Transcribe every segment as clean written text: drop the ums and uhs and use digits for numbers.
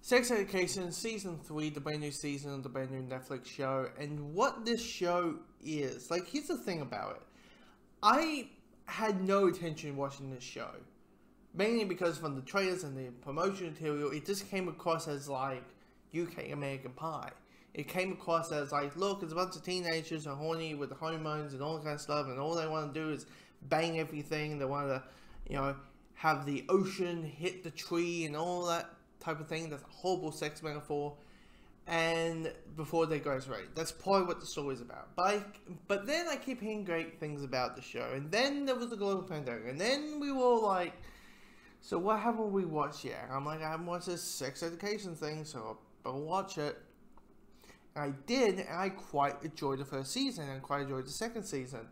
Sex Education Season 3, the brand new season of the brand new Netflix show, and what this show is. Like, here's the thing about it. I had no intention watching this show. Mainly because from the trailers and the promotion material, it just came across as like UK American Pie. It came across as like, look, it's a bunch of teenagers who are horny with the hormones and all that kind of stuff, and all they want to do is bang everything. They want to, have the ocean hit the tree and all that type of thing. That's a horrible sex metaphor. And before they go straight, that's probably what the story's about. But then I keep hearing great things about the show, and then there was the global pandemic, and then we were all like, so what haven't we watched yet? I'm like, I haven't watched this sex education thing, so I'll watch it. And I did, and I quite enjoyed the first season, and quite enjoyed the second season.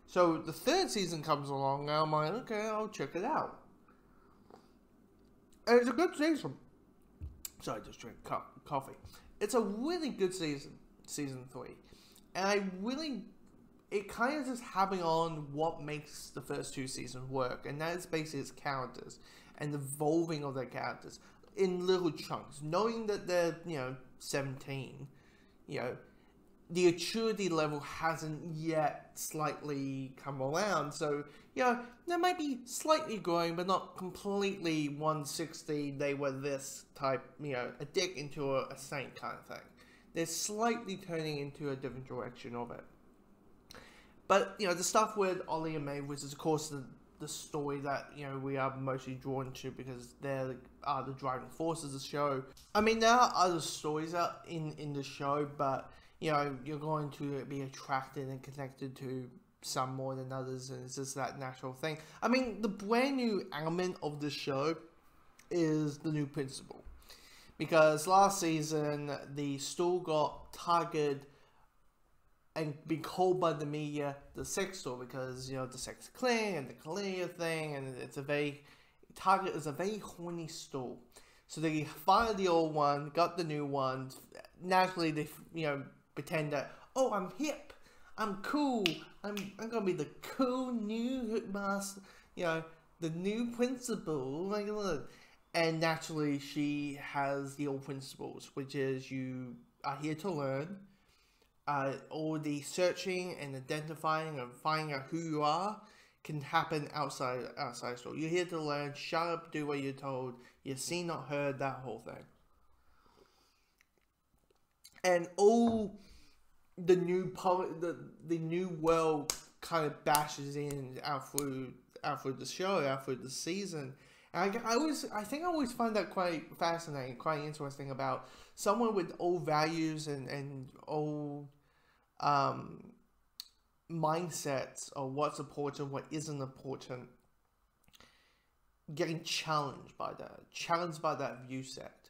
So the third season comes along, and I'm like, okay, I'll check it out. And it's a good season. Sorry, I just drank coffee. It's a really good season, season 3. And it kind of just having on what makes the first two seasons work. And that is basically its characters and the evolving of their characters in little chunks. Knowing that they're, 17, the maturity level hasn't yet slightly come around. So, they might be slightly growing, but not completely 160, they were this type, a dick into a saint kind of thing. They're slightly turning into a different direction of it. But, the stuff with Ollie and Maeve, which is, of course, the story that, we are mostly drawn to because they're the driving forces of the show. I mean, there are other stories out in the show, but, you're going to be attracted and connected to some more than others, and it's just that natural thing. I mean, the brand new element of the show is the new principal. Because last season, the stool got targeted and been called by the media the sex store because, the sex cling and the chlamydia thing, and Target is a very horny store. So they fired the old one, got the new one. Naturally, they, pretend that, oh, I'm hip, I'm cool, I'm gonna be the cool new headmaster, the new principal, like, and naturally she has the old principles, which is you are here to learn. All the searching and identifying and finding out who you are can happen outside store. You're here to learn, shut up, do what you're told, you're seen, not heard, that whole thing. And all the new the new world kind of bashes in out through the show, out through the season. And I think I always find that quite fascinating, quite interesting about someone with old values and old mindsets of what's important, what isn't important, getting challenged by that view set.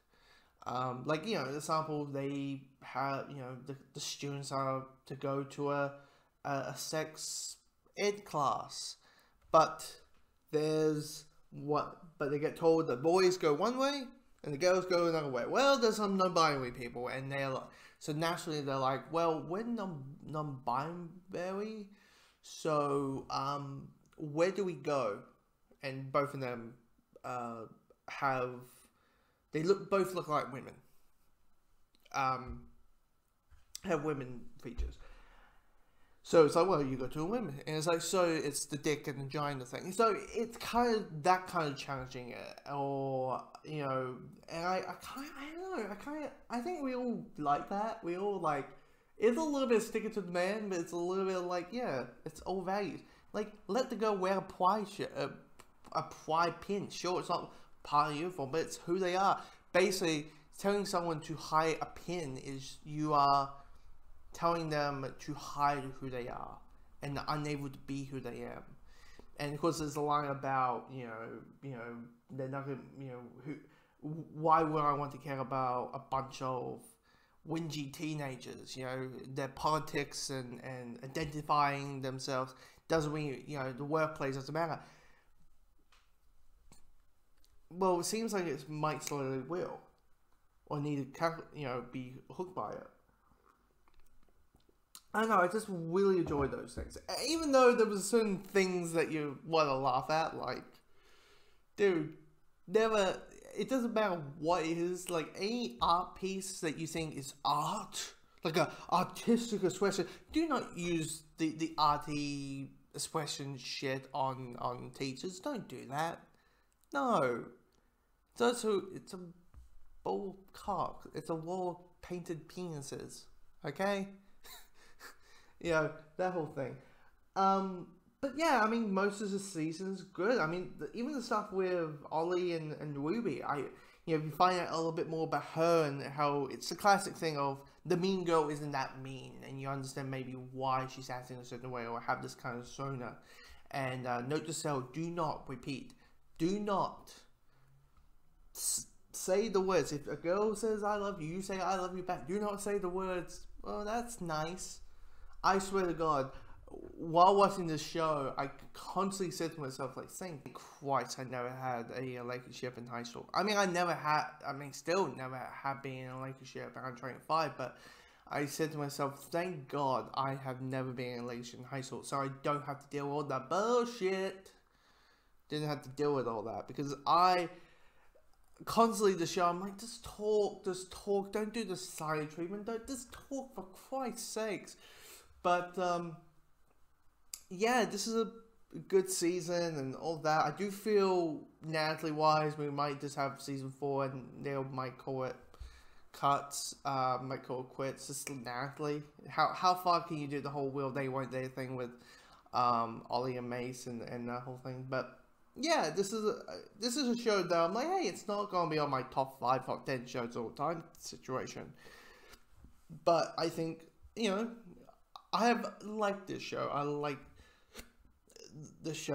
Like, example, they have, the students are to go to a sex ed class, but they get told the boys go one way and the girls go another way. Well, there's some non-binary people, and so naturally they're like, well, we're non-binary, so where do we go? And both of them both look like women. Have women features. So it's like, well, you go to a women, and it's like, so it's the dick and vagina thing. So it's kind of that kind of challenging it, or and I think we all like that. We all like, it's a little bit sticking to the man, but it's a little bit like, yeah, it's all values. Like, let the girl wear a pride shirt, a pride pin. Sure, it's not part of the uniform, but it's who they are. Basically, telling someone to hide a pin is you are telling them to hide who they are and unable to be who they am. And of course, there's a line about they're not gonna, why would I want to care about a bunch of whingy teenagers? Their politics and identifying themselves doesn't mean the workplace doesn't matter. Well, it seems like it might slowly will, or need to be hooked by it. I don't know, I just really enjoy those things. Even though there was certain things that you want to laugh at, like, dude, never, it doesn't matter what it is, like any art piece that you think is art, like a artistic expression, do not use the arty expression shit on teachers. Don't do that. No. It's also, it's a bowl of cock. It's a wall of painted penises. Okay? You know, that whole thing. But yeah, I mean, most of the season's good. I mean, even the stuff with Ollie and Ruby, you know, you find out a little bit more about her and how it's the classic thing of the mean girl isn't that mean, and you understand maybe why she's acting a certain way or have this kind of persona. And note to self: do not repeat. Do not say the words. If a girl says "I love you," you say "I love you" back. Do not say the words, "Oh, that's nice." I swear to God, while watching this show, I constantly said to myself, like, thank Christ I never had a relationship in high school. I mean, still never have been in a relationship. I'm 25, but I said to myself, thank God I have never been in a relationship in high school, so I don't have to deal with all that bullshit. Didn't have to deal with all that, because I constantly the show, I'm like, just talk, don't do the silent treatment, don't, just talk for Christ's sakes. But, yeah, this is a good season and all that. I do feel, Natalie-wise, we might just have season 4 and they might call it cuts, might call it quits. Just Natalie. How far can you do the whole will they, won't they thing with Ollie and Mace and that whole thing? But, yeah, this is a show that I'm like, hey, it's not going to be on my top 5, top 10 shows all the time situation. But I think, you know, I have liked this show. I like the show.